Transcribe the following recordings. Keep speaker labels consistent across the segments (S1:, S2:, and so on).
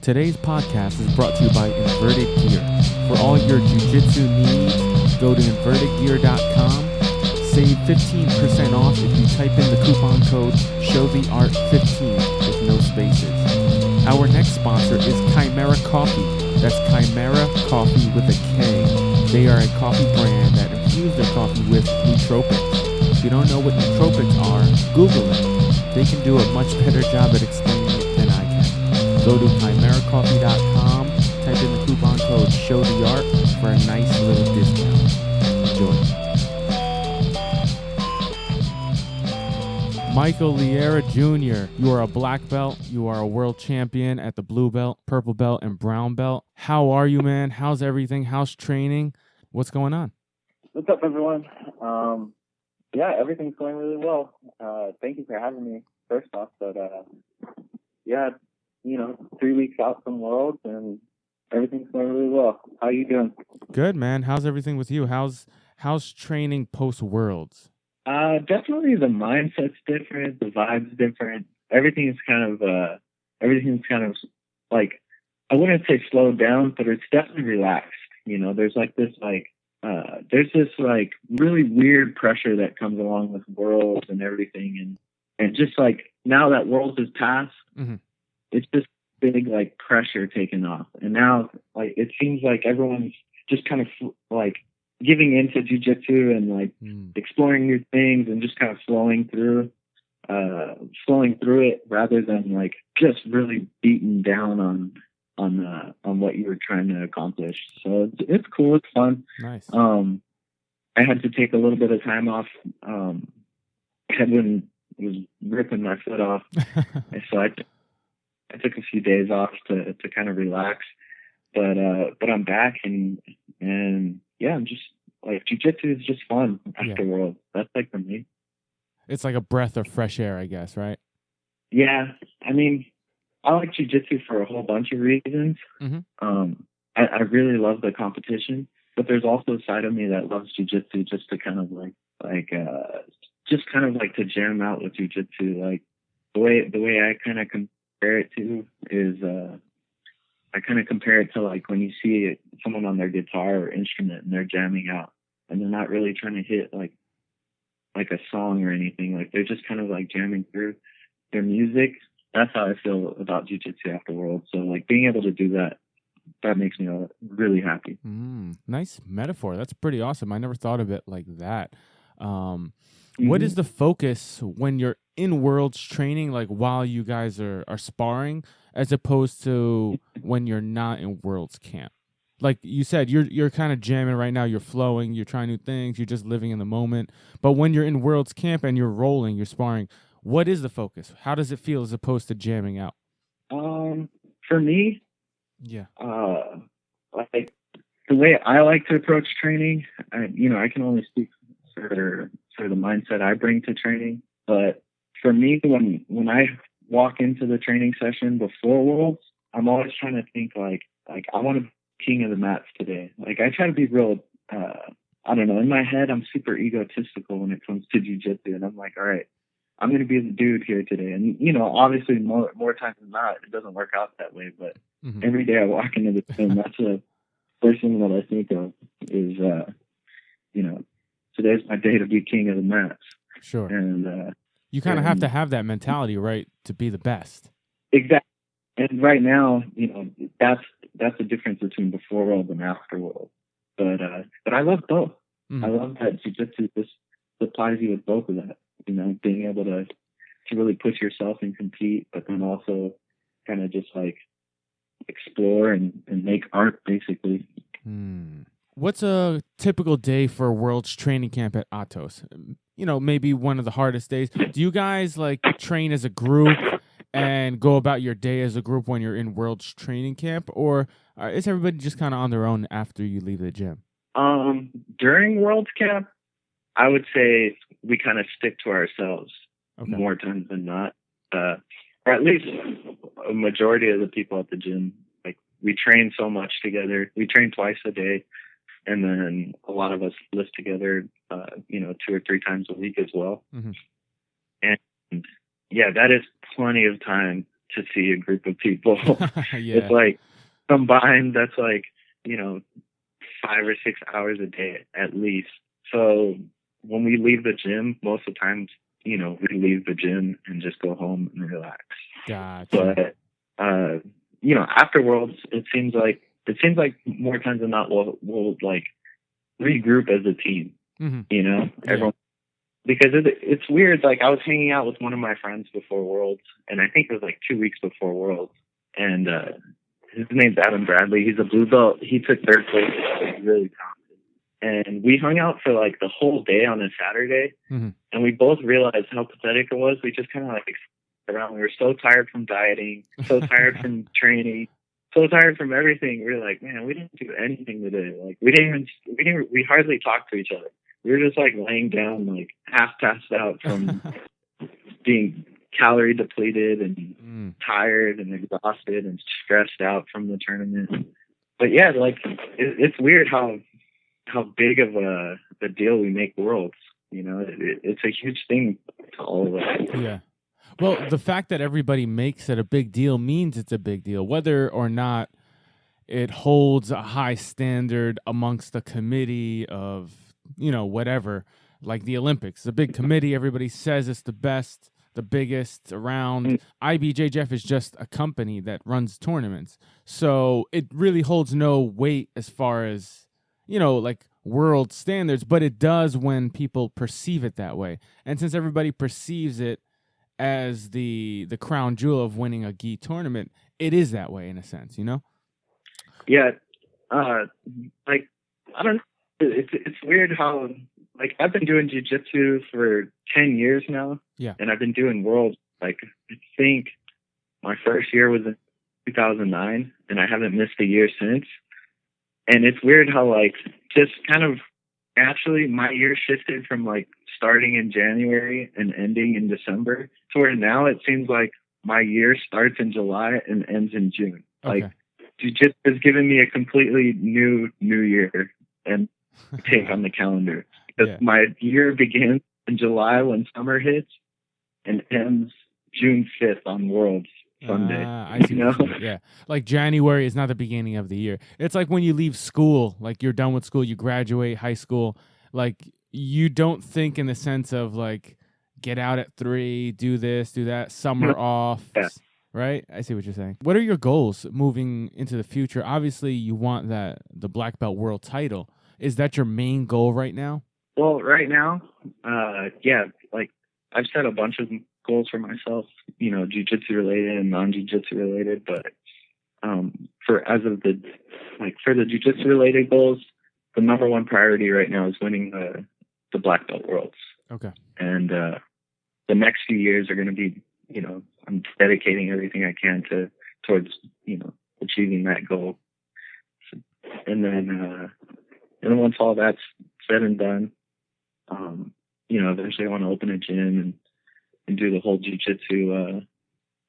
S1: Today's podcast is brought to you by Inverted Gear. For all your jiu-jitsu needs, go to invertedgear.com. Save 15% off if you type in the coupon code ShowTheArt15 with no spaces. Our next sponsor is Chimera Coffee. That's Chimera Coffee with a K. They are a coffee brand that infuse their coffee with nootropics. If you don't know what nootropics are, Google it. They can do a much better job at explaining it than I can. Go to chimeracoffee.com, type in the coupon code ShowTheArt for a nice little discount. Enjoy. Michael Liera Jr., you are a black belt. You are a world champion at the blue belt, purple belt, and brown belt. How are you, man? How's everything? How's training? What's going on?
S2: What's up, everyone? Yeah, everything's going really well. Thank you for having me, first off. But, yeah, 3 weeks out from Worlds, and everything's going really well. How are you doing?
S1: Good, man. How's everything with you? How's training post-Worlds?
S2: Definitely the mindset's different, the vibe's different. Everything's kind of like, I wouldn't say slowed down, but it's definitely relaxed. There's this really weird pressure that comes along with Worlds and everything. And just like now that Worlds has passed,
S1: mm-hmm.
S2: It's just big like pressure taken off. And now like it seems like everyone's just kind of like giving into jiu-jitsu and like exploring new things and just kind of flowing through it rather than like just really beaten down on what you were trying to accomplish. So it's cool. It's fun.
S1: Nice.
S2: I had to take a little bit of time off. Edwin was ripping my foot off. So I took a few days off to kind of relax, but I'm back and yeah, I'm just like jiu-jitsu is just fun after Worlds. That's like for me.
S1: It's like a breath of fresh air, I guess, right?
S2: Yeah, I mean, I like jiu-jitsu for a whole bunch of reasons.
S1: Mm-hmm.
S2: I really love the competition, but there's also a side of me that loves jiu-jitsu just to kind of to jam out with jiu-jitsu. Like the way I kind of compare it to is I kind of compare it to like when you see someone on their guitar or instrument and they're jamming out and they're not really trying to hit like a song or anything. Like they're just kind of like jamming through their music. That's how I feel about jiu-jitsu after Worlds. So like being able to do that makes me really happy.
S1: Nice metaphor. That's pretty awesome. I never thought of it like that.
S2: Mm-hmm.
S1: What is the focus when you're in Worlds training, like while you guys are sparring, as opposed to when you're not in Worlds camp? Like you said, you're kind of jamming right now. You're flowing. You're trying new things. You're just living in the moment. But when you're in Worlds camp and you're rolling, you're sparring, what is the focus? How does it feel as opposed to jamming out?
S2: For me,
S1: yeah,
S2: like the way I like to approach training, I can only speak for the mindset I bring to training. But for me, when I walk into the training session before Worlds, I'm always trying to think like I want to be king of the mats today. Like I try to be real. I don't know. In my head, I'm super egotistical when it comes to jiu-jitsu, and I'm like, all right, I'm going to be the dude here today. And obviously more times than not, it doesn't work out that way. But every day I walk into the gym, that's the first thing that I think of is today's my day to be king of the mats.
S1: Sure.
S2: And
S1: you kind of have to have that mentality, right, to be the best.
S2: Exactly. And right now, that's the difference between before World and after World. But I love both. I love that jiu-jitsu just supplies you with both of that. Being able to really push yourself and compete, but then also kind of just like explore and make art, basically.
S1: What's a typical day for World's training camp at Atos? Maybe one of the hardest days. Do you guys like train as a group and go about your day as a group when you're in World's training camp, or is everybody just kind of on their own after you leave the gym?
S2: During World's camp, I would say we kind of stick to ourselves more times than not, or at least a majority of the people at the gym. Like we train so much together. We train twice a day. And then a lot of us live together, 2 or 3 times a week as well. Mm-hmm. And yeah, that is plenty of time to see a group of people.
S1: Yeah.
S2: It's like combined, that's like, 5 or 6 hours a day at least. So when we leave the gym, most of the times, we leave the gym and just go home and relax.
S1: Gotcha.
S2: But after Worlds, it seems like more times than not we'll like regroup as a team. Everyone, because it's weird. Like I was hanging out with one of my friends before Worlds, and I think it was like 2 weeks before Worlds, and his name's Adam Bradley. He's a blue belt. He took third place. He's really talented. And we hung out for like the whole day on a Saturday, and we both realized how pathetic it was. We just kind of like around. We were so tired from dieting, so tired from training, so tired from everything. We were like, man, we didn't do anything today. Like we hardly talked to each other. We were just like laying down, like half passed out from being calorie depleted and tired and exhausted and stressed out from the tournament. But yeah, like it's weird how big of a deal we make Worlds. It's a huge thing to all of us.
S1: Yeah. Well, the fact that everybody makes it a big deal means it's a big deal, whether or not it holds a high standard amongst the committee of, whatever, like the Olympics. The big committee, everybody says it's the best, the biggest around. IBJJF is just a company that runs tournaments. So it really holds no weight as far as, like world standards, but it does when people perceive it that way. And since everybody perceives it as the crown jewel of winning a gi tournament, it is that way in a sense,
S2: Yeah. Like, I don't know. It's weird how, like, I've been doing jiu-jitsu for 10 years now.
S1: Yeah.
S2: And I've been doing Worlds, like, I think my first year was in 2009, and I haven't missed a year since. And it's weird how, like, just kind of naturally my year shifted from, like, starting in January and ending in December to where now it seems like my year starts in July and ends in June.
S1: Okay.
S2: Like, jiu-jitsu has given me a completely new year and take on the calendar. Because my year begins in July when summer hits and ends June 5th on Worlds Sunday.
S1: I see. Yeah. Like January is not the beginning of the year. It's like when you leave school, like you're done with school, you graduate high school, like you don't think in the sense of like get out at 3, do this, do that, summer off.
S2: Yeah.
S1: Right? I see what you're saying. What are your goals moving into the future? Obviously, you want the black belt world title. Is that your main goal right now?
S2: Well, right now, like I've set a bunch of goals for myself, jiu-jitsu related and non-jiu-jitsu related. But for the jiu-jitsu related goals, the number one priority right now is winning the black belt worlds.
S1: Okay.
S2: And the next few years are going to be, I'm dedicating everything I can towards achieving that goal. And then once all that's said and done, eventually I want to open a gym and do the whole jiu-jitsu,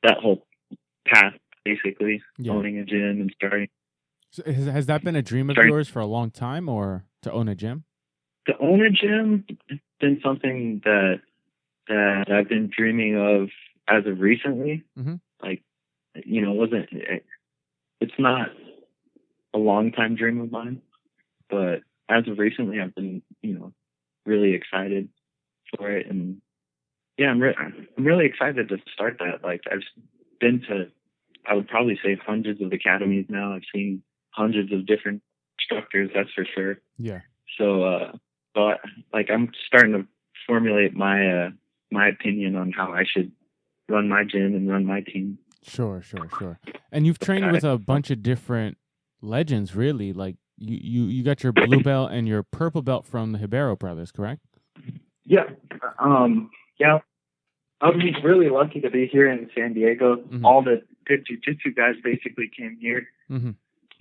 S2: that whole path, basically, owning a gym and starting.
S1: So has that been a dream of yours for a long time, or to own a gym?
S2: To own a gym has been something that I've been dreaming of as of recently.
S1: Mm-hmm.
S2: Like, it's not a long time dream of mine, but as of recently, I've been, really excited for it. And yeah, I'm really excited to start that. Like I've been to, I would probably say hundreds of academies now. I've seen hundreds of different instructors, that's for sure.
S1: Yeah.
S2: So, but like I'm starting to formulate my opinion on how I should run my gym and run my team.
S1: Sure. And you've trained with a bunch of different legends, really. Like you got your blue belt and your purple belt from the Ribeiro brothers, correct?
S2: Yeah. Yeah. I was really lucky to be here in San Diego. Mm-hmm. All the good jiu-jitsu guys basically came here.
S1: Mm-hmm.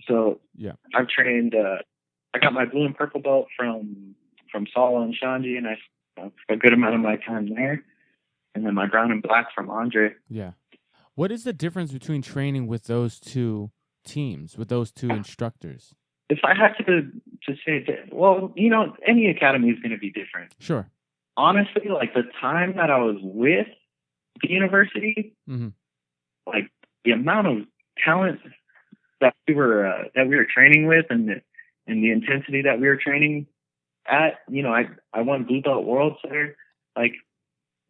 S2: So yeah, I've trained. I got my blue and purple belt from Sala and Shanji, and I spent a good amount of my time there. And then my brown and black from Andre.
S1: Yeah. What is the difference between training with those two teams, with those two instructors?
S2: If I had to say that, well, any academy is going to be different.
S1: Sure. Honestly,
S2: like the time that I was with the university,
S1: mm-hmm.
S2: like the amount of talent that we were training with, and the intensity that we were training at. You know, I won blue belt worlds there. Like,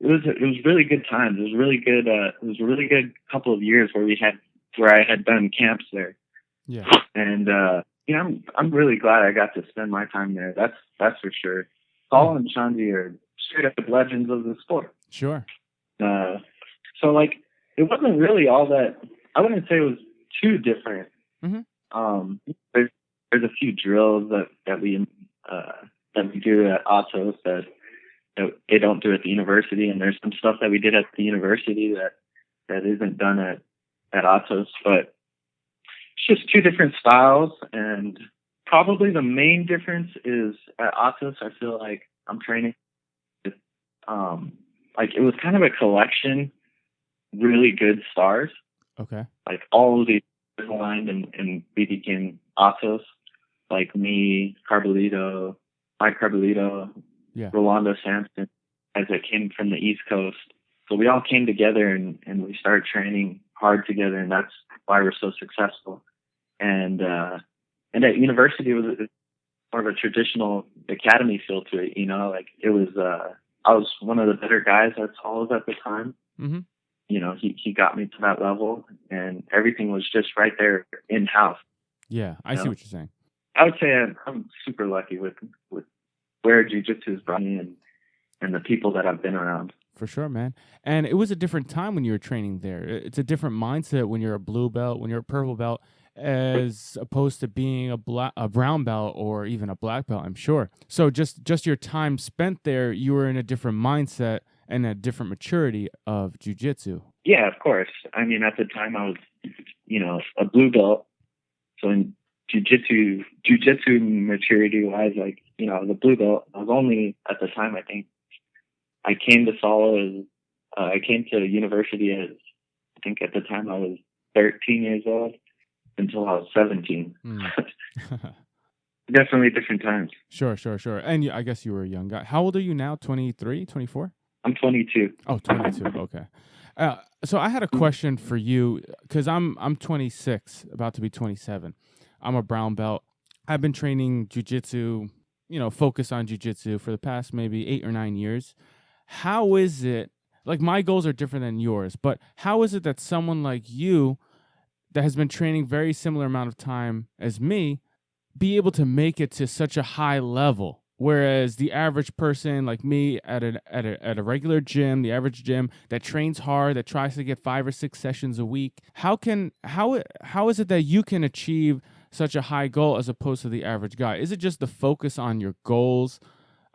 S2: it was really good times. It was really good. It was a really good couple of years where I had done camps there.
S1: Yeah.
S2: And you know, I'm really glad I got to spend my time there. That's for sure. Paul and Shanji are straight up legends of the sport.
S1: Sure.
S2: So like, it wasn't really all that. I wouldn't say it was too different.
S1: Mm-hmm.
S2: There's a few drills that we do at Atos that they don't do at the university, and there's some stuff that we did at the university that isn't done at Atos. But it's just two different styles, and probably the main difference is at Atos, I feel like I'm training with, like, it was kind of a collection, really good stars.
S1: Okay.
S2: Like, all of these aligned and we became Atos, like me, Mike Carbolito,
S1: yeah,
S2: Rolando Sampson, as it came from the East Coast. So we all came together and we started training hard together, and that's why we're so successful. And at university, it was more of a traditional academy feel to it, you know, like it was, I was one of the better guys at Solos at the time.
S1: Mm-hmm.
S2: You know, he got me to that level, and everything was just right there in-house.
S1: Yeah, I see what you're saying.
S2: I would say I'm super lucky with where jiu-jitsu has brought me and the people that I've been around.
S1: For sure, man. And it was a different time when you were training there. It's a different mindset when you're a blue belt, when you're a purple belt, as opposed to being a brown belt or even a black belt, I'm sure. So just your time spent there, you were in a different mindset and a different maturity of jiu-jitsu.
S2: Yeah, of course. I mean, at the time I was, you know, a blue belt. So in jiu-jitsu maturity-wise, like, you know, the blue belt, I was only, at the time, I think, I came to Solo as, I came to university as, I think at the time I was 13 years old until I was 17. Definitely different times.
S1: Sure. And I guess you were a young guy. How old are you now? 23, 24?
S2: I'm 22.
S1: Oh, 22. Okay. So I had a question for you, because I'm 26, about to be 27. I'm a brown belt. I've been training jiu-jitsu, you know, focus on jiu-jitsu for the past maybe 8 or 9 years. How is it, like, my goals are different than yours, but how is it that someone like you that has been training very similar amount of time as me be able to make it to such a high level? Whereas the average person like me at a regular gym, the average gym that trains hard, that tries to get 5 or 6 sessions a week, how is it that you can achieve such a high goal as opposed to the average guy? Is it just the focus on your goals?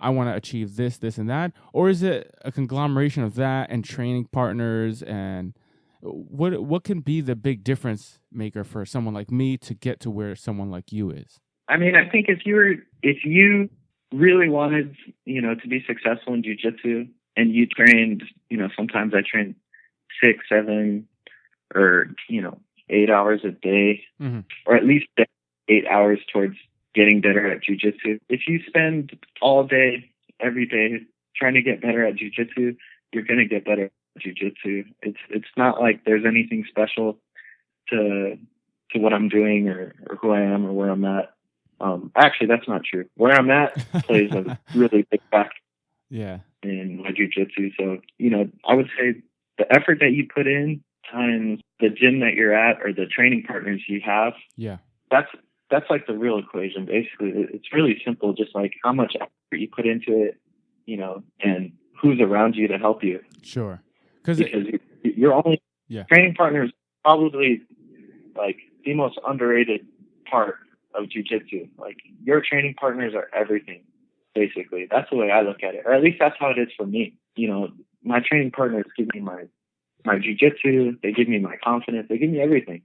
S1: I want to achieve this, and that, or is it a conglomeration of that and training partners? And what can be the big difference maker for someone like me to get to where someone like you is? I
S2: mean, I think if you really wanted, you know, to be successful in jiu-jitsu, and you trained, you know, sometimes I trained 6, 7, or, you know, 8 hours a day, or at least 8 hours towards getting better at jiu-jitsu. If you spend all day, every day trying to get better at jiu-jitsu, you're going to get better at jiu-jitsu. It's not like there's anything special to what I'm doing or who I am or where I'm at. Actually, that's not true. Where I'm at plays a really big factor in my jiu-jitsu. So, you know, I would say the effort that you put in times the gym that you're at or the training partners you have, that's like the real equation. Basically, it's really simple. Just like how much effort you put into it, you know, and who's around you to help you.
S1: Sure.
S2: Because you're only training partners, probably like the most underrated part of jiu-jitsu. Like, your training partners are everything. Basically, that's the way I look at it, or at least that's how it is for me. You know, my training partners give me my jiu-jitsu. They give me my confidence. They give me everything.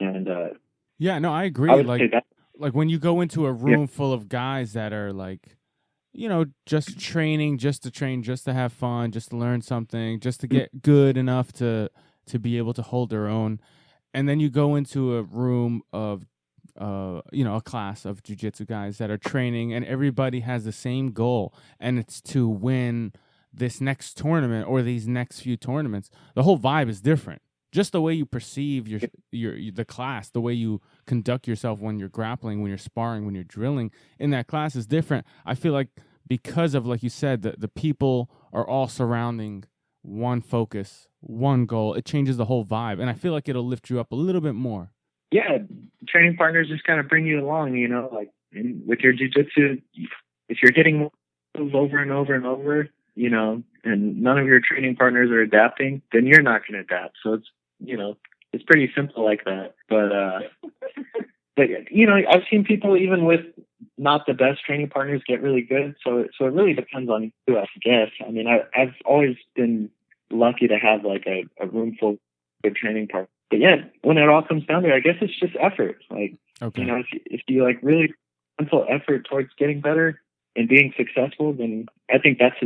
S2: And
S1: I agree. Like when you go into a room full of guys that are like, you know, just training, just to train, just to have fun, just to learn something, just to get good enough to be able to hold their own, and then you go into a room of you know, a class of jiu-jitsu guys that are training, and everybody has the same goal, and it's to win this next tournament or these next few tournaments. The whole vibe is different. just the way you perceive the class, the way you conduct yourself when you're grappling, when you're sparring, when you're drilling in that class is different. I feel like because of, like you said, the people are all surrounding one focus, one goal, it changes the whole vibe. And I feel like it'll lift you up a little bit more.
S2: Yeah, training partners just kind of bring you along, like with your jiu-jitsu, if you're getting moves over and over and over, and none of your training partners are adapting, then you're not going to adapt. So it's pretty simple like that. But I've seen people even with not the best training partners get really good. So it really depends on who, I guess. I mean, I've always been lucky to have like a room full of good training partners. But yeah, when it all comes down to it, I guess it's just effort. Like,
S1: okay.
S2: If you like really mental effort towards getting better and being successful, then I think that's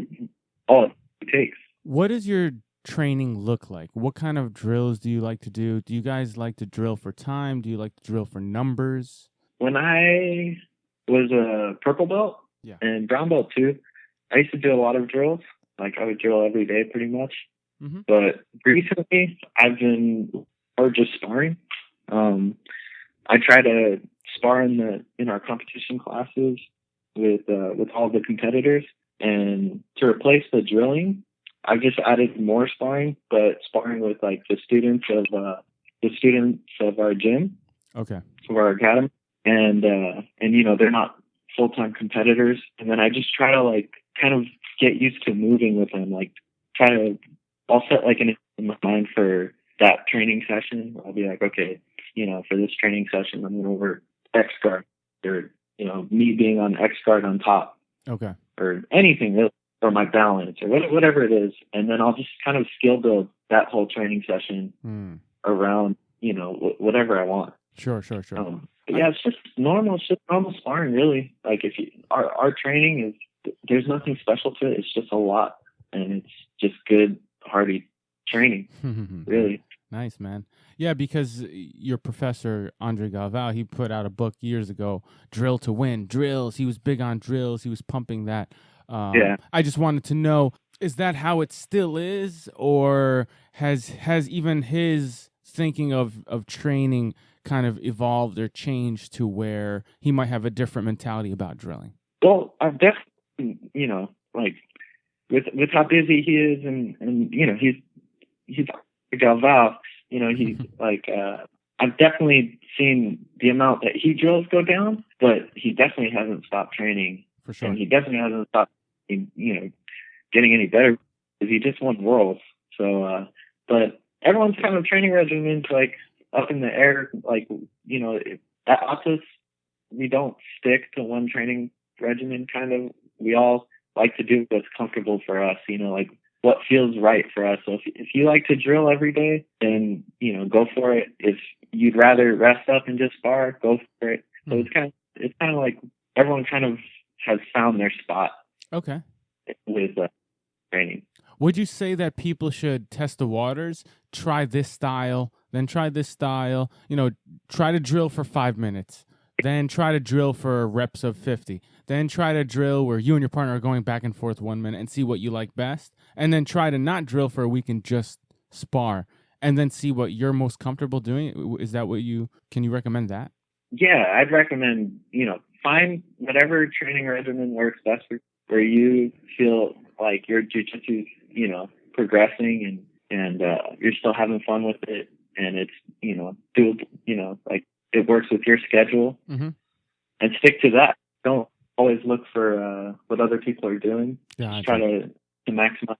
S2: all it takes.
S1: What does your training look like? What kind of drills do you like to do? Do you guys like to drill for time? Do you like to drill for numbers?
S2: When I was a purple belt and brown belt too, I used to do a lot of drills. Like I would drill every day pretty much. Mm-hmm. But recently I've been more just sparring. I try to spar in our competition classes with all the competitors, and to replace the drilling, I've just added more sparring, but sparring with like the students of our gym, of our academy, and they're not full-time competitors, and then I just try to like kind of get used to moving with them, like I'll set like in my mind for that training session. I'll be like, okay, for this training session, I'm going to work X guard, or me being on X guard on top, or anything, or my balance, or whatever it is, and then I'll just kind of skill build that whole training session around whatever I want.
S1: Sure.
S2: But yeah, it's just normal sparring, really. Like our training is, there's nothing special to it. It's just a lot, and it's just good, hearty training, really.
S1: Nice, man. Yeah, because your professor, Andre Galvao, he put out a book years ago, Drill to Win, drills. He was big on drills. He was pumping that. I just wanted to know, is that how it still is, or has even his thinking of training kind of evolved or changed to where he might have a different mentality about drilling?
S2: Well, I've definitely, like with how busy he is, and he's Galvao, he's like, I've definitely seen the amount that he drills go down, but he definitely hasn't stopped training.
S1: For sure.
S2: And he definitely hasn't stopped, getting any better, because he just won Worlds. So, but everyone's kind of training regimen's like up in the air. Like, at Atos, we don't stick to one training regimen, kind of. We all like to do what's comfortable for us, like what feels right for us. So if you like to drill every day, then, go for it. If you'd rather rest up and just spar, go for it. So it's kind of like everyone kind of has found their spot.
S1: Okay.
S2: With training.
S1: Would you say that people should test the waters, try this style, then try this style, try to drill for 5 minutes, then try to drill for reps of 50, then try to drill where you and your partner are going back and forth 1 minute and see what you like best, and then try to not drill for a week and just spar, and then see what you're most comfortable doing? Is that can you recommend that?
S2: Yeah, I'd recommend, find whatever training regimen works best for you, where you feel like your jiu-jitsu, progressing and you're still having fun with it, and it's, doable, like it works with your schedule, and stick to that. Don't always look for what other people are doing. Just try to maximize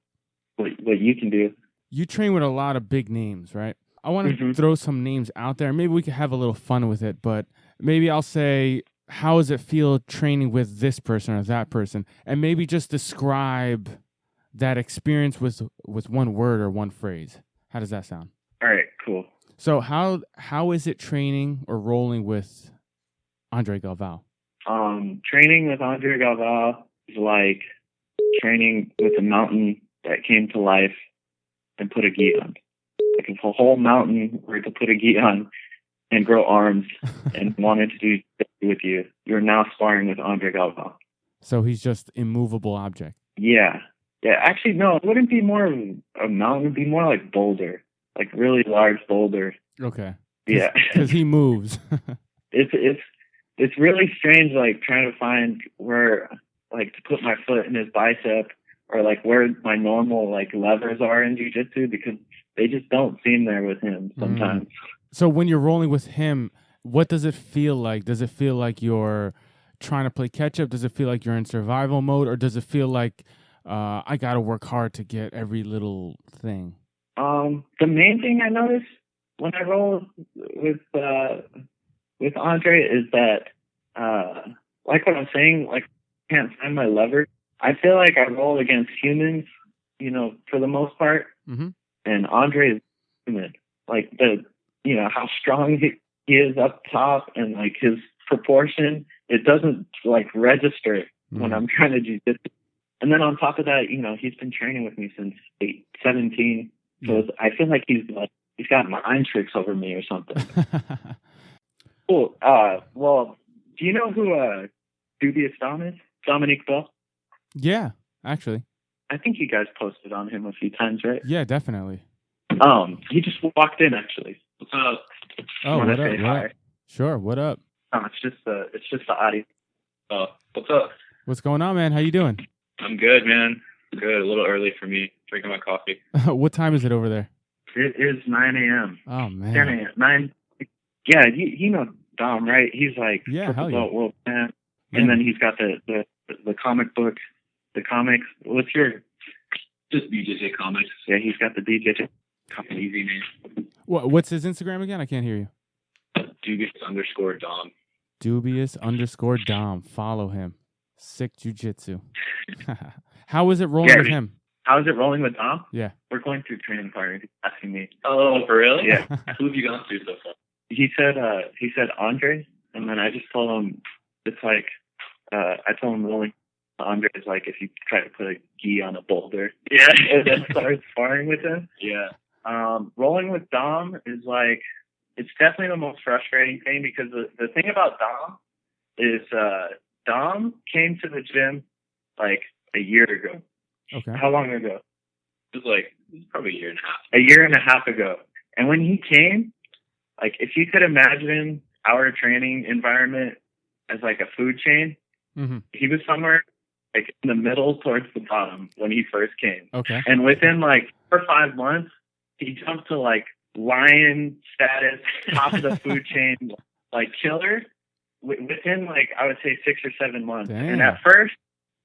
S2: what you can do.
S1: You train with a lot of big names, right? I want to throw some names out there. Maybe we could have a little fun with it, but maybe I'll say, how does it feel training with this person or that person? And maybe just describe that experience with one word or one phrase. How does that sound?
S2: All right, cool.
S1: So how is it training or rolling with Andre Galvao?
S2: Training with Andre Galvao is like training with a mountain that came to life and put a gi on. Like if a whole mountain were to put a gi on and grow arms and wanted to do with you, you're now sparring with Andre Galvao.
S1: So he's just immovable object.
S2: Yeah. Actually, no, it wouldn't be more of a mountain. It'd be more like boulder. like really large boulder.
S1: Okay.
S2: Yeah.
S1: Because he moves.
S2: It's really strange, like trying to find where, like, to put my foot in his bicep, or like where my normal like levers are in jiu-jitsu, because they just don't seem there with him sometimes.
S1: So when you're rolling with him, what does it feel like? Does it feel like you're trying to play catch up? Does it feel like you're in survival mode, or does it feel like I got to work hard to get every little thing?
S2: The main thing I notice when I roll with Andre is that, like what I'm saying, like I can't find my lever. I feel like I roll against humans, you know, for the most part, and Andre is human. Like how strong he is up top, and like his proportion, it doesn't like register when I'm trying to jiu-jitsu. And then on top of that, he's been training with me since 17. So I feel like he's got mind tricks over me or something. Cool. Well, do you know who Dubious Dom is? Dominique Bell?
S1: Yeah, actually.
S2: I think you guys posted on him a few times, right?
S1: Yeah, definitely.
S2: He just walked in, actually. What's up?
S1: Oh, what up? What up? Sure, what up?
S2: It's just the audio. Oh, what's up?
S1: What's going on, man? How you doing?
S3: I'm good, man. Good. A little early for me. Drinking my coffee.
S1: What time is it over there?
S2: It is 9 a.m.
S1: Oh, man.
S2: 10 a.m. 9. Yeah, you know Dom, right? He's like
S1: hell yeah.
S2: World champ. And then he's got the comic book, the comics. What's your?
S3: Just BJJ comics.
S2: Yeah, he's got the BJJ.
S3: Easy name.
S1: What's his Instagram again? I can't hear you.
S3: Dubious_Dom.
S1: Dubious_Dom. Follow him. Sick jiu-jitsu. How is it rolling with him?
S2: How is it rolling with Dom?
S1: Yeah.
S2: We're going through training partner. He's asking me.
S3: Oh, for real?
S2: Yeah.
S3: Who have you gone to so far?
S2: He said Andre, and then I just told him it's like I told him rolling Andre is like if you try to put a gi on a boulder.
S3: Yeah.
S2: And then start sparring with him.
S3: Yeah.
S2: Rolling with Dom is like, it's definitely the most frustrating thing, because the thing about Dom is Dom came to the gym like a year ago.
S1: Okay.
S2: How long ago?
S3: It was probably a year and a half.
S2: A year and a half ago. And when he came, like, if you could imagine our training environment as like a food chain, he was somewhere like in the middle towards the bottom when he first came.
S1: Okay.
S2: And within like 4 or 5 months, he jumped to like lion status, top of the food chain, like killer, within like, I would say 6 or 7 months.
S1: Damn.
S2: And at first,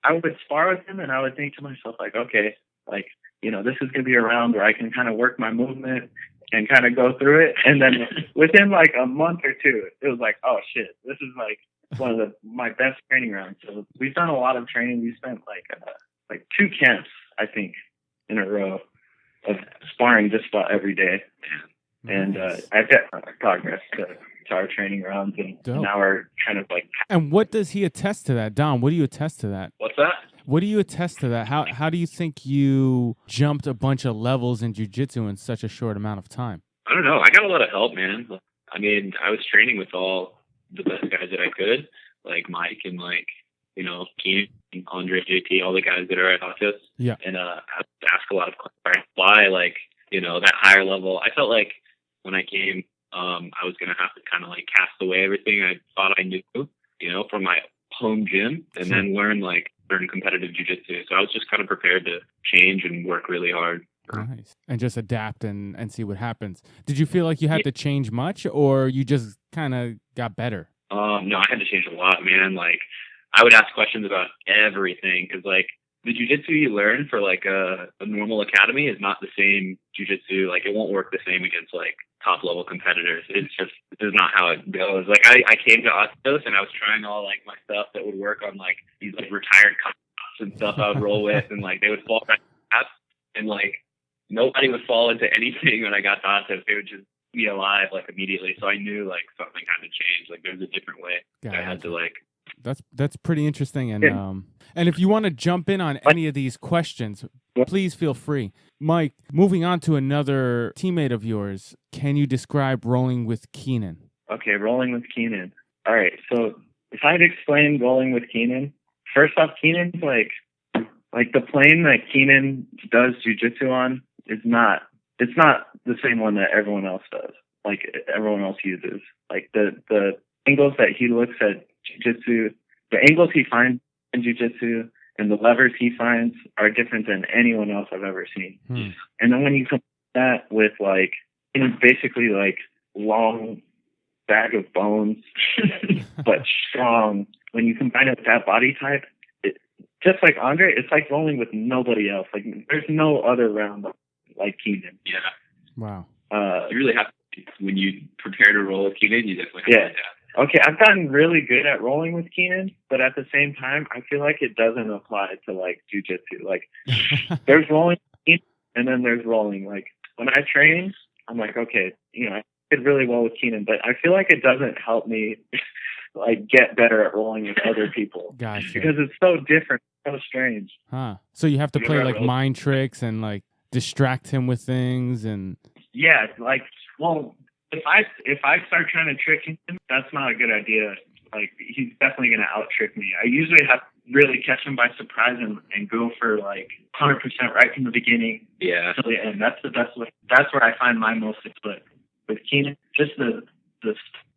S2: I would spar with him and I would think to myself, like, okay, like, this is going to be a round where I can kind of work my movement and kind of go through it. And then within like a month or two, it was like, oh shit, this is like one of my best training rounds. So we've done a lot of training. We spent like 2 camps, I think, in a row of sparring just about every day. And
S1: Nice.
S2: I've got progress to our training rounds, and now we're kind of like.
S1: And what does he attest to that, Dom? What do you attest to that?
S3: What's that?
S1: What do you attest to that? How do you think you jumped a bunch of levels in jiu-jitsu in such a short amount of time?
S3: I don't know. I got a lot of help, man. I mean, I was training with all the best guys that I could, like Mike and Keenan, Andre, JT, all the guys that are at Autos.
S1: Yeah.
S3: And I would ask a lot of questions. Why, that higher level. I felt like when I came, I was going to have to kind of cast away everything I thought I knew, from my home gym, and then learn competitive jiu-jitsu. So I was just kind of prepared to change and work really hard.
S1: Nice. And just adapt and see what happens. Did you feel like you had to change much, or you just kind of got better?
S3: No, I had to change a lot, man. I would ask questions about everything, because the jiu-jitsu you learn for a normal academy is not the same jiu-jitsu. It won't work the same against top level competitors. It's just, this is not how it goes. I came to Ostos and I was trying all my stuff that would work on these retired cops and stuff I would roll with, and they would fall right past, and nobody would fall into anything when I got to Ostos. They would just be alive immediately. So I knew something had to change. There's a different way. I had to
S1: That's pretty interesting. And if you want to jump in on any of these questions, please feel free. Mike, moving on to another teammate of yours, can you describe rolling with Keenan?
S2: Okay, rolling with Keenan. All right, so if I'd explain rolling with Keenan, first off, Keenan's the plane that Keenan does jiu-jitsu on is not it's not the same one that everyone else does. Like everyone else uses. Like the angles that he looks at jiu-jitsu, the angles he finds in jiu-jitsu and the levers he finds are different than anyone else I've ever seen. And then when you compare that with like, basically like long bag of bones, but strong, when you combine it with that body type, just like Andre, it's like rolling with nobody else. Like there's no other round like Keenan.
S3: Yeah.
S1: Wow.
S3: You really have to, when you prepare to roll with Keenan, you definitely have to do that.
S2: Okay, I've gotten really good at rolling with Keenan, but at the same time, I feel like it doesn't apply to like jiu-jitsu. Like there's rolling and then there's rolling. Like when I train, I'm like, okay, I did really well with Keenan, but I feel like it doesn't help me like get better at rolling with other people.
S1: Gotcha.
S2: Because it's so different, so strange.
S1: Huh. So you have to play like mind tricks and like distract him with things and.
S2: Yeah, like, well, if I start trying to trick him, that's not a good idea. Like, he's definitely going to out-trick me. I usually have to really catch him by surprise and go for, like, 100% right from the beginning till the end. That's the best way. That's where I find my most success. With Keenan, just the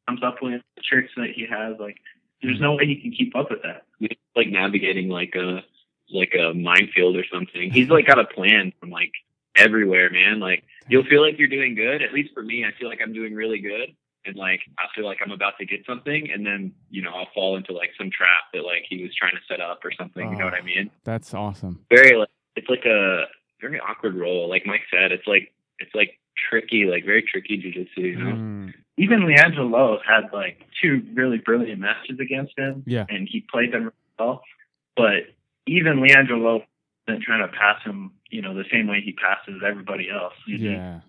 S2: comes up with the tricks that he has, like, there's no way he can keep up with that.
S3: He's, like, navigating, like a minefield or something. He's, like, got a plan from, like, everywhere, man. Like, you'll feel like you're doing good. At least for me, I feel like I'm doing really good. And like, I feel like I'm about to get something. And then, I'll fall into like some trap that like he was trying to set up or something. You know what I mean?
S1: That's awesome.
S3: It's like a very awkward role. Like Mike said, it's like tricky, like very tricky jiu-jitsu,
S2: Even Leandro Lowe had like 2 really brilliant matches against him.
S1: Yeah.
S2: And he played them well. But even Leandro Lowe isn't trying to pass him, the same way he passes everybody else.
S1: Yeah.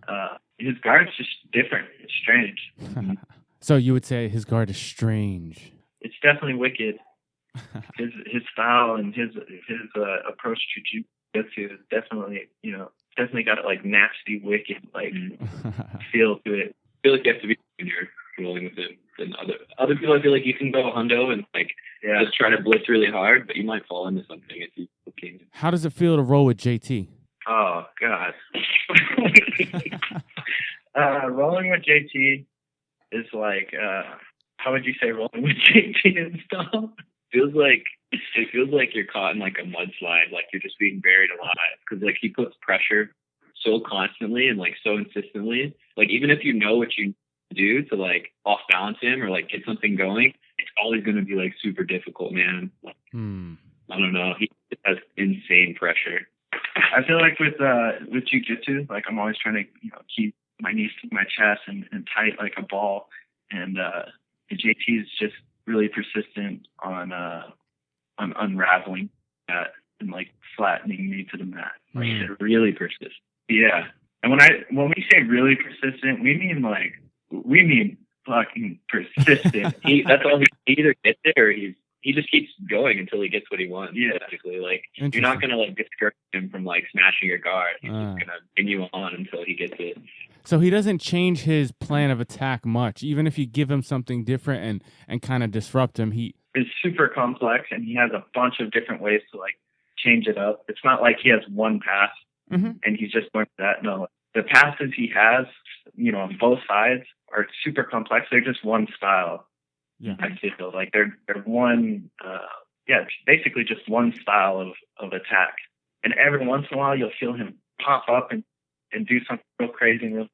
S2: His guard's just different. It's strange.
S1: So you would say his guard is strange.
S2: It's definitely wicked. His style and his approach to jiu-jitsu is definitely, definitely got like nasty, wicked, like feel to it.
S3: I feel like you have to be when you're rolling with him than other people. I feel like you can go hundo and like just try to blitz really hard, but you might fall into something if you can.
S1: How does it feel to roll with JT?
S2: Oh God. Rolling with JT is like, how would you say rolling with JT and stuff? It feels like you're caught in like a mudslide, like you're just being buried alive. Because like he puts pressure so constantly and like so insistently. Like even if you know what you do to like off balance him or like get something going, it's always going to be like super difficult, man. Like, I don't know. He has insane pressure. I feel like with jiu-jitsu, like I'm always trying to keep my knees to my chest and tight like a ball, and JT is just really persistent on unraveling that and like flattening me to the mat. Like they're really persistent. Yeah, and when we say really persistent, we mean fucking persistent. That's all. He either gets it or he just keeps going until he gets what he wants. Yeah, basically. Like you're not gonna like discourage him from like smashing your guard. He's just gonna continue on until he gets it.
S1: So he doesn't change his plan of attack much, even if you give him something different and kind of disrupt him. He
S2: is super complex and he has a bunch of different ways to like change it up. It's not like he has one pass and he's just going for that. No, the passes he has, on both sides are super complex. They're just one style.
S1: Yeah.
S2: I feel like they're one, basically just one style of attack. And every once in a while, you'll feel him pop up and do something real crazy, and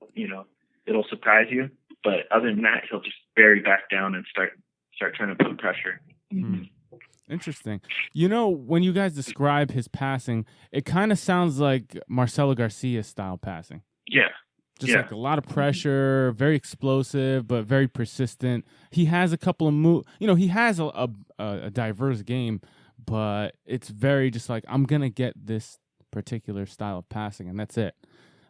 S2: it'll surprise you. But other than that, he'll just bury back down and start trying to put pressure.
S1: Interesting. When you guys describe his passing, it kind of sounds like Marcelo Garcia style passing.
S2: Yeah.
S1: Just like a lot of pressure, very explosive, but very persistent. He has a couple of moves. He has a diverse game, but it's very just like, I'm going to get this particular style of passing, and that's it.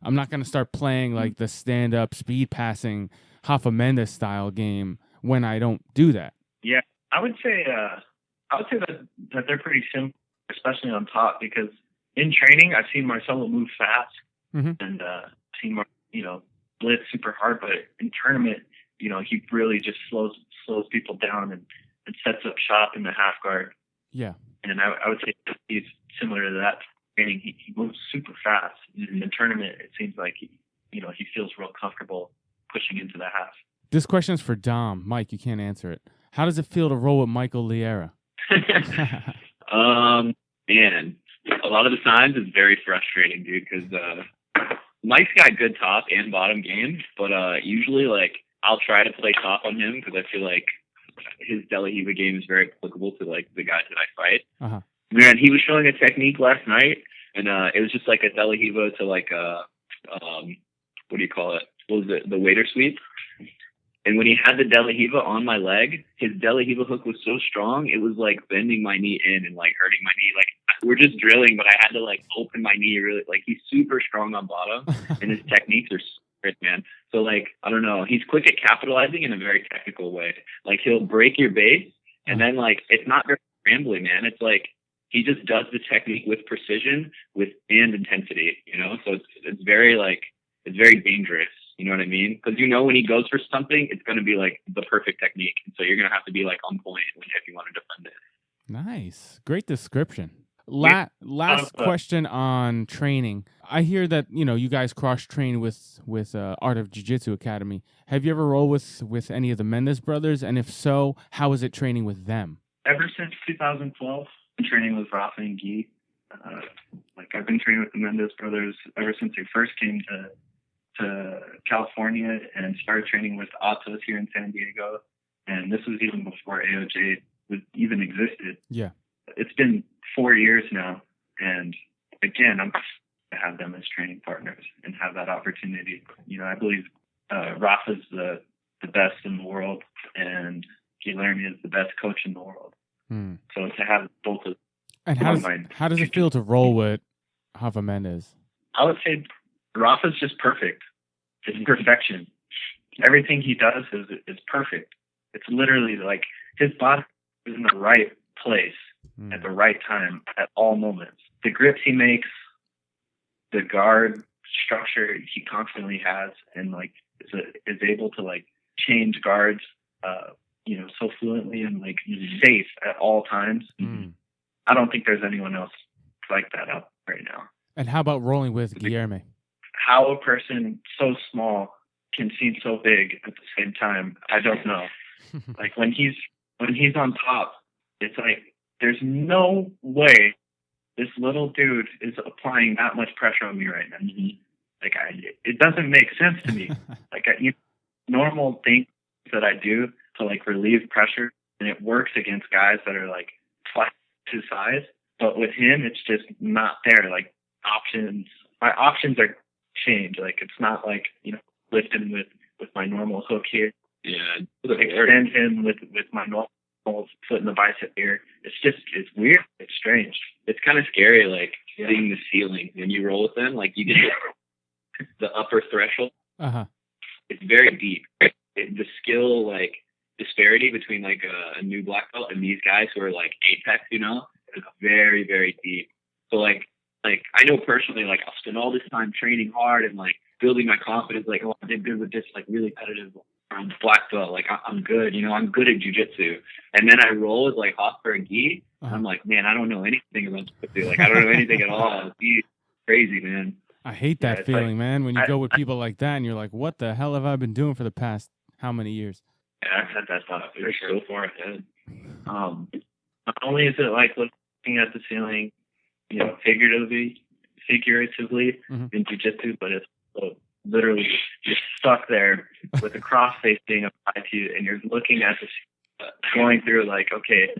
S1: I'm not going to start playing like the stand-up speed passing Rafa Mendes style game when I don't do that. Yeah,
S2: I would say that they're pretty similar, especially on top, because in training, I've seen Marcelo move fast and seen Marcelo blitz super hard, but in tournament, he really just slows people down and sets up shop in the half guard.
S1: Yeah.
S2: And I would say he's similar to that training. He moves super fast. In the tournament, it seems like he feels real comfortable pushing into the half.
S1: This question is for Dom. Mike, you can't answer it. How does it feel to roll with Michael Liera?
S3: Man, a lot of the times it's very frustrating, dude, because Mike's got good top and bottom games, but usually, like, I'll try to play top on him because I feel like his De La Riva game is very applicable to, like, the guys that I fight.
S1: Uh-huh.
S3: Man, he was showing a technique last night, and it was just like a De La Riva to, like, what do you call it? What was it? The waiter sweep? And when he had the De La Riva on my leg, his De La Riva hook was so strong, it was like bending my knee in and like hurting my knee. Like, we're just drilling, but I had to like open my knee really. Like, he's super strong on bottom, and his techniques are great, man. So, like, I don't know. He's quick at capitalizing in a very technical way. Like, he'll break your base, and then like it's not very scrambling, man. It's like he just does the technique with precision, and intensity. So it's very like it's very dangerous. You know what I mean? Because when he goes for something, it's going to be like the perfect technique. And so you're going to have to be like on point if you want to defend it.
S1: Nice. Great description. Last question on training. I hear that, you guys cross-train with Art of Jiu-Jitsu Academy. Have you ever rolled with any of the Mendes brothers? And if so, how is it training with them?
S2: Ever since 2012, I've been training with Rafa and Guy. I've been training with the Mendes brothers ever since they first came to California and started training with Atos here in San Diego. And this was even before AOJ even existed.
S1: Yeah.
S2: It's been 4 years now. And again, I'm to have them as training partners and have that opportunity. I believe Rafa's the best in the world, and Guilherme is the best coach in the world. So to have both of them.
S1: And how does it feel to roll with Rafa Mendes?
S2: I would say Rafa's just perfect. It's perfection. Everything he does is perfect. It's literally like his body is in the right place at the right time at all moments. The grips he makes, the guard structure he constantly has, and like is able to like change guards, so fluently and like safe at all times. I don't think there's anyone else like that out right now.
S1: And how about rolling with Guilherme?
S2: How a person so small can seem so big at the same time, I don't know. Like when he's on top, it's like there's no way this little dude is applying that much pressure on me right now. Like it doesn't make sense to me. Like normal things that I do to like relieve pressure, and it works against guys that are like twice his size. But with him, it's just not there. Like my options are changed. Like it's not like lifting with my normal hook here.
S3: Yeah,
S2: extend him with my normal foot in the bicep here. It's weird. It's strange.
S3: It's kind of scary, like seeing the ceiling when you roll with them. Like you get the upper threshold. It's very deep. The skill like disparity between like a new black belt and these guys who are like apex, is very, very deep. So like I know personally, like I'll spend all this time training hard and like building my confidence. Like, oh, I did good with this like really competitive black belt. Like I'm good, I'm good at jiu-jitsu. And then I roll with like Hoffer and Guy. I'm like, man, I don't know anything about jiu-jitsu. Like I don't know anything at all. It's crazy, man.
S1: I hate that feeling, like, man. When you go with people like that and you're like, what the hell have I been doing for the past how many years?
S2: Yeah, I've had that thought. They're so far ahead. Not only is it like looking at the ceiling, figuratively in jiu-jitsu, but it's literally you're stuck there with the cross face being applied to you, and you're looking at this, going through like, okay,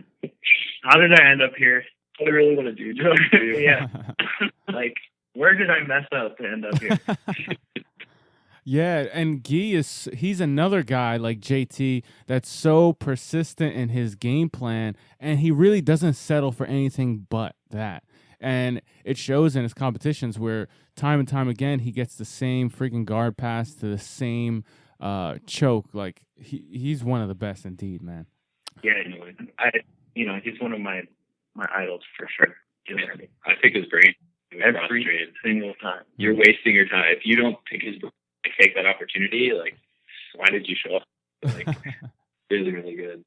S2: how did I end up here? What do I really want to do? Yeah, like where did I mess up to end up here?
S1: Yeah, and Guy he's another guy like JT that's so persistent in his game plan, and he really doesn't settle for anything but that. And it shows in his competitions where time and time again he gets the same freaking guard pass to the same choke. Like he's one of the best indeed, man.
S2: Yeah, he's one of my idols for sure.
S3: I pick his brain
S2: every single time.
S3: You're wasting your time if you don't pick his brain. Take that opportunity. Like, why did you show up? Like, really, really good.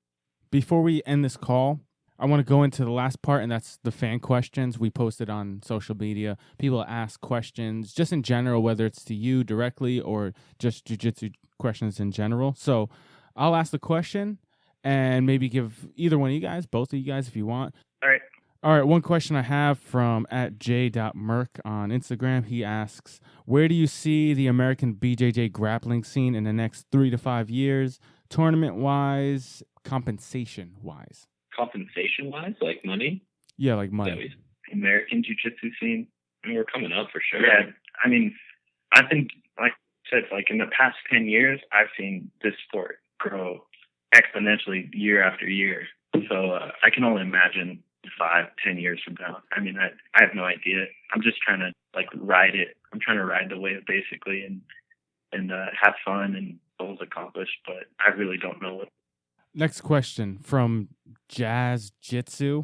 S1: Before we end this call, I want to go into the last part, and that's the fan questions we posted on social media. People ask questions just in general, whether it's to you directly or just jiu-jitsu questions in general. So I'll ask the question and maybe give either one of you guys, both of you guys, if you want. All right, one question I have from @j.merk on Instagram. He asks, where do you see the American BJJ grappling scene in the next 3 to 5 years, tournament-wise, compensation-wise?
S3: Compensation-wise, like money?
S1: Yeah, like money.
S2: American jiu-jitsu scene.
S3: I mean, we're coming up for sure.
S2: Yeah, I mean, I think, like I said, like in the past 10 years, I've seen this sport grow exponentially year after year. So I can only imagine 5-10 years from now. I mean, I have no idea. I'm just trying to like ride it. I'm trying to ride the wave basically and have fun and goals accomplished, but I really don't know what.
S1: Next question from Jazz Jitsu.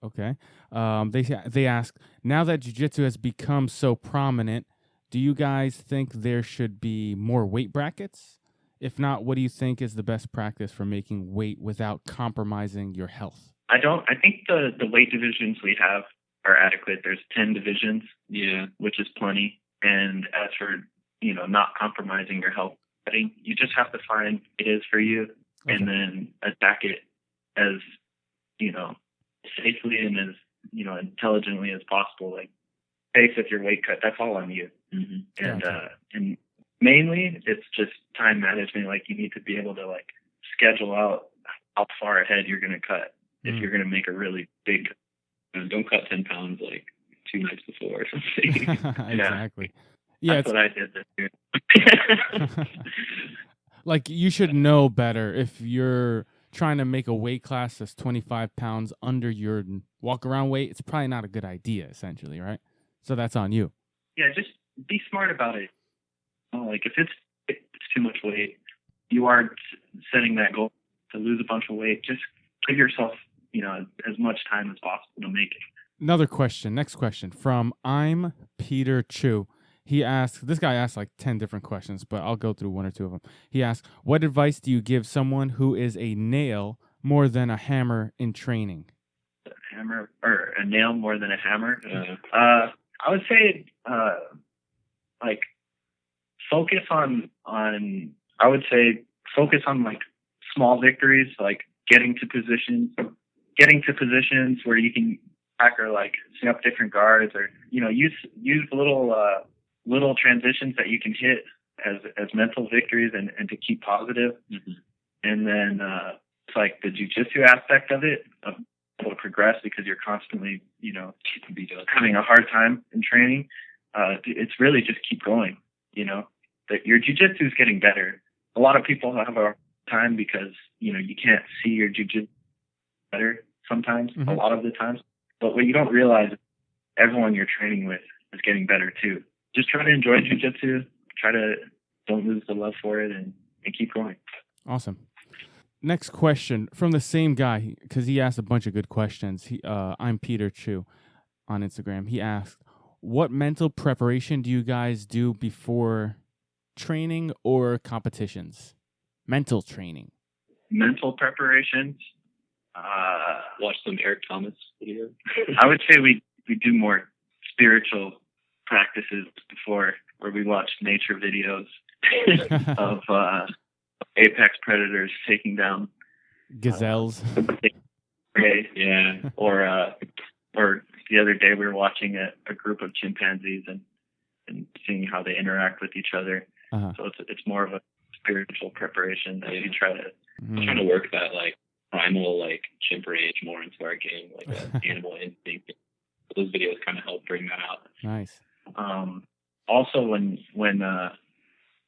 S1: Okay. They ask, now that jiu-jitsu has become so prominent, do you guys think there should be more weight brackets? If not, what do you think is the best practice for making weight without compromising your health?
S2: I think the weight divisions we have are adequate. There's 10 divisions, which is plenty. And as for, not compromising your health, I think you just have to find it is for you and then attack it as, safely and as, intelligently as possible. Like, face with your weight cut, that's all on you. Mm-hmm. And mainly it's just time management. Like, you need to be able to like schedule out how far ahead you're going to cut. If you're going to make a really big,
S3: don't cut 10 pounds like 2 nights before or something.
S1: Exactly.
S2: Yeah, that's what I did this year.
S1: Like, you should know better if you're trying to make a weight class that's 25 pounds under your walk around weight. It's probably not a good idea, essentially, right? So that's on you.
S2: Yeah, just be smart about it. Like, if it's too much weight, you are setting that goal to lose a bunch of weight. Just give yourself, as much time as possible to make it.
S1: Another question. Next question from I'm Peter Chu. This guy asked like 10 different questions, but I'll go through 1 or 2 of them. He asks, what advice do you give someone who is a nail more than a hammer in training?
S2: A hammer or a nail more than a hammer? I would say, like, focus on like small victories, like getting to positions where you can back or like set up different guards, or use little transitions that you can hit as mental victories and to keep positive. Mm-hmm. And then it's like the jiu-jitsu aspect of it will progress because you're constantly having a hard time in training. It's really just keep going. That your jiu-jitsu is getting better. A lot of people have a hard time because you can't see your jiu-jitsu better sometimes, a lot of the times. But what you don't realize is everyone you're training with is getting better too. Just try to enjoy jiu-jitsu. Don't lose the love for it and keep going.
S1: Awesome. Next question from the same guy, because he asked a bunch of good questions. I'm Peter Chu on Instagram. He asked, what mental preparation do you guys do before training or competitions? Mental training.
S2: Mental preparations.
S3: Watch some Eric Thomas videos.
S2: I would say we do more spiritual practices before, where we watch nature videos of apex predators taking down
S1: gazelles.
S2: Yeah. Or the other day we were watching a group of chimpanzees and seeing how they interact with each other. Uh-huh. So it's more of a spiritual preparation that you try to.
S3: I'm trying to work that like primal like chimp rage more into our game, like that animal instinct. Those videos kind of help bring that out.
S1: Nice.
S2: Also, when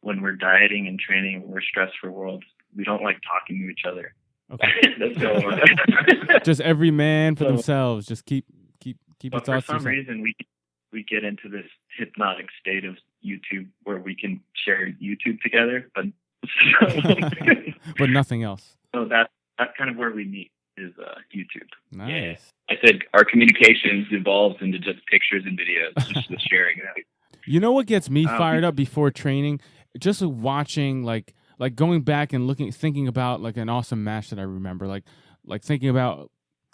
S2: we're dieting and training, we're stressed for worlds. We don't like talking to each other.
S1: Okay. Just every man for themselves. Just keep your thoughts.
S2: For some reason, we get into this hypnotic state of YouTube where we can share YouTube together, but
S1: but nothing else.
S2: So that's kind of where we meet is YouTube.
S1: Nice.
S3: Yeah. I said our communications evolves into just pictures and videos, just the sharing that.
S1: You know what gets me fired up before training? Just watching, like going back and thinking about like an awesome match that I remember, like thinking about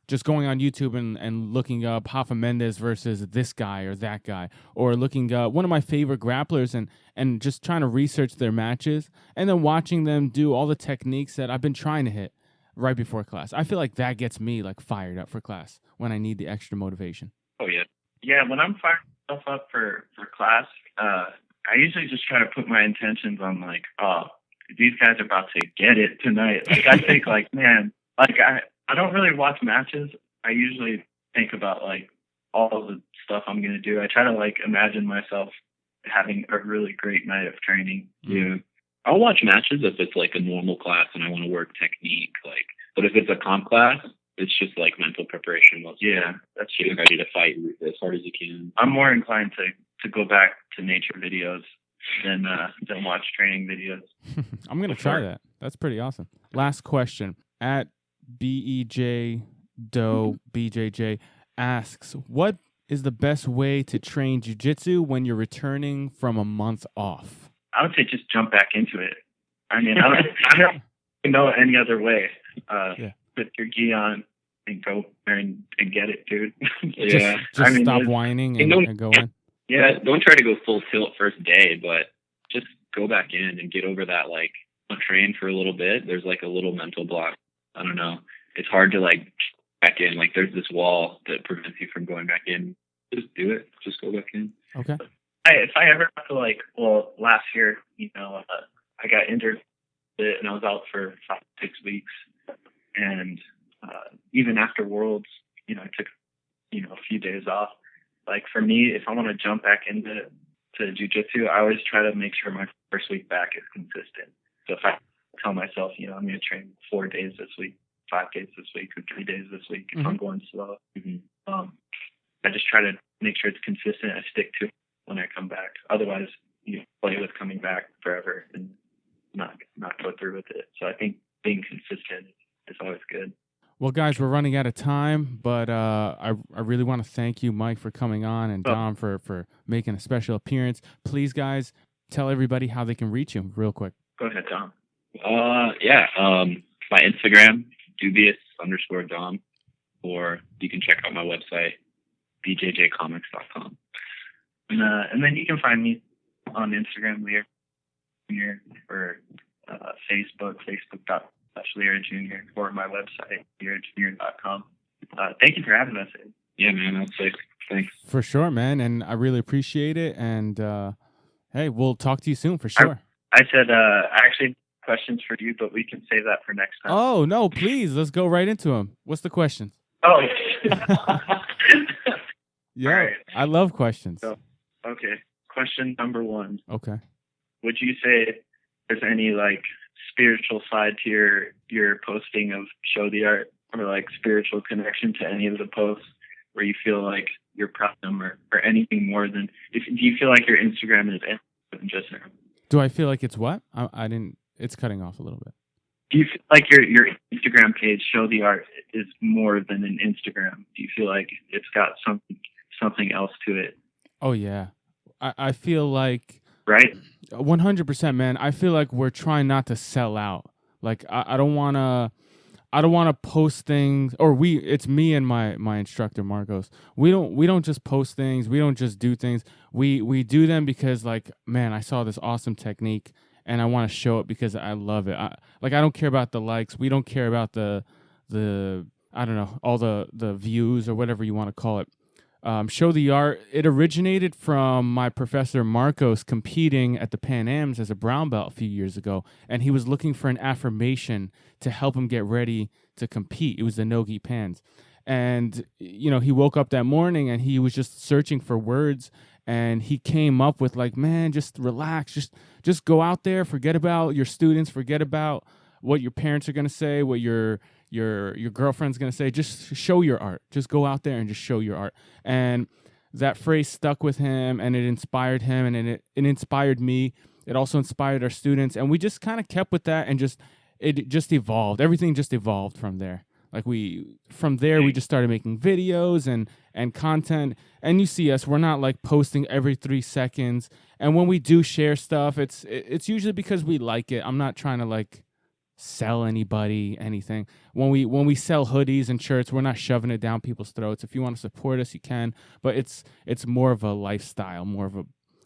S1: just going on YouTube and looking up Rafa Mendes versus this guy or that guy, or looking up one of my favorite grapplers and just trying to research their matches and then watching them do all the techniques that I've been trying to hit right before class. I feel like that gets me like fired up for class when I need the extra motivation.
S3: Oh yeah.
S2: Yeah, when I'm firing myself up for class, I usually just try to put my intentions on like, oh, these guys are about to get it tonight. Like I think like, man, like I don't really watch matches. I usually think about like all the stuff I'm gonna do. I try to like imagine myself having a really great night of training.
S3: Yeah. I'll watch matches if it's like a normal class and I want to work technique. Like, but if it's a comp class, it's just like mental preparation. That's getting ready to fight as hard as you can.
S2: I'm more inclined to go back to nature videos than watch training videos.
S1: I'm gonna try that. That's pretty awesome. Last question at BEJ Do BJJ asks, what is the best way to train jiu-jitsu when you're returning from a month off?
S2: I would say just jump back into it. I mean, I don't know any other way. Put your gi on and go there and get it, dude.
S1: Just stop whining and go in.
S3: Yeah, don't try to go full tilt first day, but just go back in and get over that, like, train for a little bit. There's like a little mental block. I don't know. It's hard to like back in. Like there's this wall that prevents you from going back in. Just do it. Just go back in.
S1: Okay.
S2: If I ever have to like, well, last year, I got injured and I was out for 5-6 weeks. And even after Worlds, I took, a few days off. Like for me, if I want to jump back into jiu-jitsu, I always try to make sure my first week back is consistent. So if I tell myself, I'm going to train 4 days this week, 5 days this week, or 3 days this week, if I'm going slow, I just try to make sure it's consistent. I stick to it when I come back. Otherwise, you play with coming back forever and not go through with it. So I think being consistent is always good.
S1: Well, guys, we're running out of time, but I really want to thank you, Mike, for coming on, and Dom for making a special appearance. Please, guys, tell everybody how they can reach you real quick.
S2: Go ahead, Dom.
S3: My Instagram, dubious_Dom, or you can check out my website, bjjcomics.com.
S2: And then you can find me on Instagram, Liera Jr., or Facebook, facebook.com/Liera Jr., or my website, LieraJr.com. Thank you for having us.
S3: Yeah, man, that's sick. Thanks.
S1: For sure, man, and I really appreciate it. And hey, we'll talk to you soon for sure.
S2: I said actually questions for you, but we can save that for next time.
S1: Oh no, please, let's go right into them. What's the question?
S2: Oh,
S1: yeah,
S2: right.
S1: I love questions.
S2: So, okay, question number 1.
S1: Okay.
S2: Would you say there's any like spiritual side to your posting of Show the Art, or like spiritual connection to any of the posts where you feel like you're proud of them, or anything more than? Do you feel like your Instagram is anything than just?
S1: Do I feel like it's what? I didn't. It's cutting off a little bit.
S2: Do you feel like your Instagram page, Show the Art, is more than an Instagram? Do you feel like it's got something else to it?
S1: Oh yeah, I feel like,
S2: right.
S1: 100%, man. I feel like we're trying not to sell out. Like I don't wanna post things, or it's me and my instructor Marcos. We don't just post things. We don't just do things. We do them because, like, man, I saw this awesome technique and I want to show it because I love it. I don't care about the likes. We don't care about the I don't know, all the views or whatever you want to call it. Show the Art, it originated from my professor Marcos competing at the Pan Ams as a brown belt a few years ago, and he was looking for an affirmation to help him get ready to compete. It was the Nogi Pans. And, he woke up that morning and he was just searching for words, and he came up with like, man, just relax, just go out there, forget about your students, forget about what your parents are going to say, what your girlfriend's going to say. Just show your art. Just go out there and just show your art. And that phrase stuck with him, and it inspired him, and it inspired me. It also inspired our students, and we just kind of kept with that, and it just evolved. Everything just evolved from there. Like from there we just started making videos and content. And you see us, we're not like posting every 3 seconds. And when we do share stuff, it's usually because we like it. I'm not trying to like sell anybody anything. When we sell hoodies and shirts, we're not shoving it down people's throats. If you want to support us, you can, but it's more of a lifestyle, more of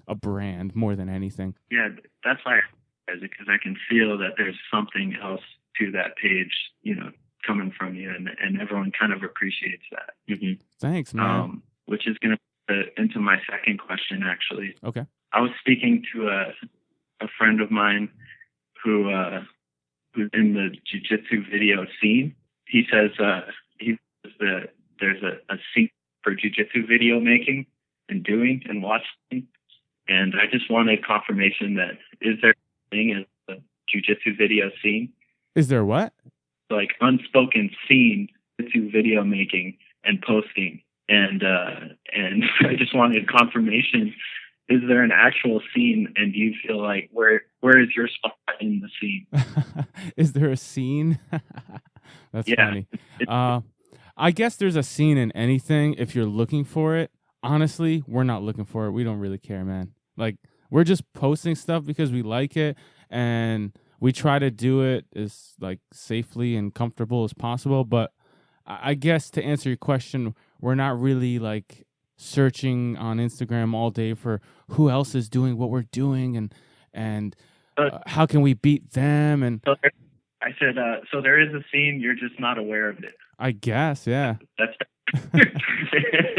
S1: a brand more than anything.
S2: Yeah, that's why I because I can feel that there's something else to that page, coming from you, and everyone kind of appreciates that.
S3: Mm-hmm.
S1: Thanks, man.
S2: Which is going to into my second question, actually.
S1: Okay.
S2: I was speaking to a friend of mine who's in the jiu-jitsu video scene. He says there's a scene for jiu-jitsu video making and doing and watching. And I just wanted confirmation that is there a thing as the jiu-jitsu video scene?
S1: Is there what?
S2: Like unspoken scene jiu-jitsu video making and posting. And I just wanted confirmation. Is there an actual scene, and do you feel like where is your spot in the scene?
S1: Is there a scene? That's funny. I guess there's a scene in anything if you're looking for it. Honestly, we're not looking for it. We don't really care, man. Like, we're just posting stuff because we like it, and we try to do it as like safely and comfortable as possible. But I guess to answer your question, we're not really like searching on Instagram all day for who else is doing what we're doing and how can we beat them. And
S2: so I said, so there is a scene, you're just not aware of it.
S1: I guess, yeah.
S2: That's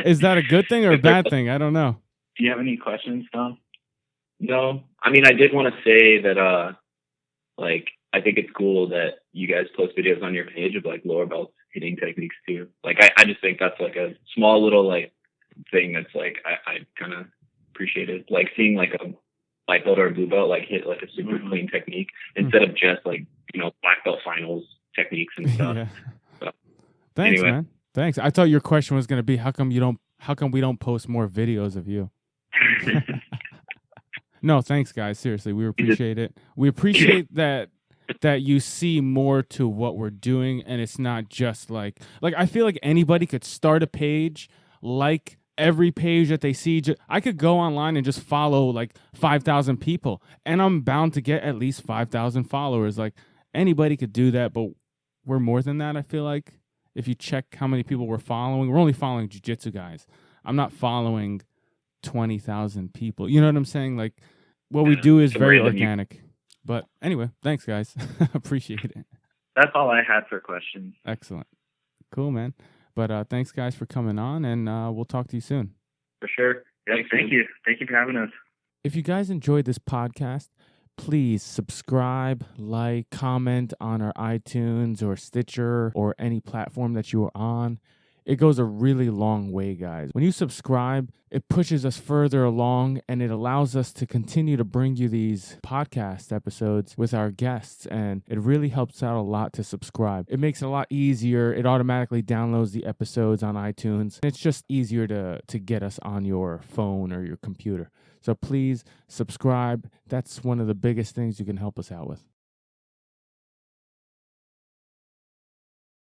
S1: Is that a good thing or a bad thing? I don't know.
S2: Do you have any questions, Tom?
S3: No, I mean, I did want to say that, like, I think it's cool that you guys post videos on your page of like lower belt hitting techniques too. Like, I just think that's like a small little like thing that's like I kind of appreciate it. Like seeing like a black belt or a blue belt like hit like a super clean technique instead of just like black belt finals techniques and stuff.
S1: Yeah.
S3: So,
S1: thanks,
S3: anyway.
S1: man. Thanks. I thought your question was gonna be how come we don't post more videos of you? No, thanks, guys. Seriously, we appreciate it. We appreciate that you see more to what we're doing, and it's not just like I feel like anybody could start a page, like every page that they see. I could go online and just follow like 5,000 people, and I'm bound to get at least 5,000 followers. Like anybody could do that, but we're more than that. I feel like if you check how many people we're only following jiu-jitsu guys. I'm not following 20,000 people. You know what I'm saying? Like what we do is very organic. But anyway, thanks guys. Appreciate it.
S2: That's all I had for questions.
S1: Excellent. Cool, man. But thanks guys for coming on, and we'll talk to you soon.
S2: For sure. Yeah, thank you. Thank you for having us.
S1: If you guys enjoyed this podcast, please subscribe, like, comment on our iTunes or Stitcher or any platform that you are on. It goes a really long way, guys. When you subscribe, it pushes us further along, and it allows us to continue to bring you these podcast episodes with our guests, and it really helps out a lot to subscribe. It makes it a lot easier. It automatically downloads the episodes on iTunes. It's just easier to get us on your phone or your computer. So please subscribe. That's one of the biggest things you can help us out with.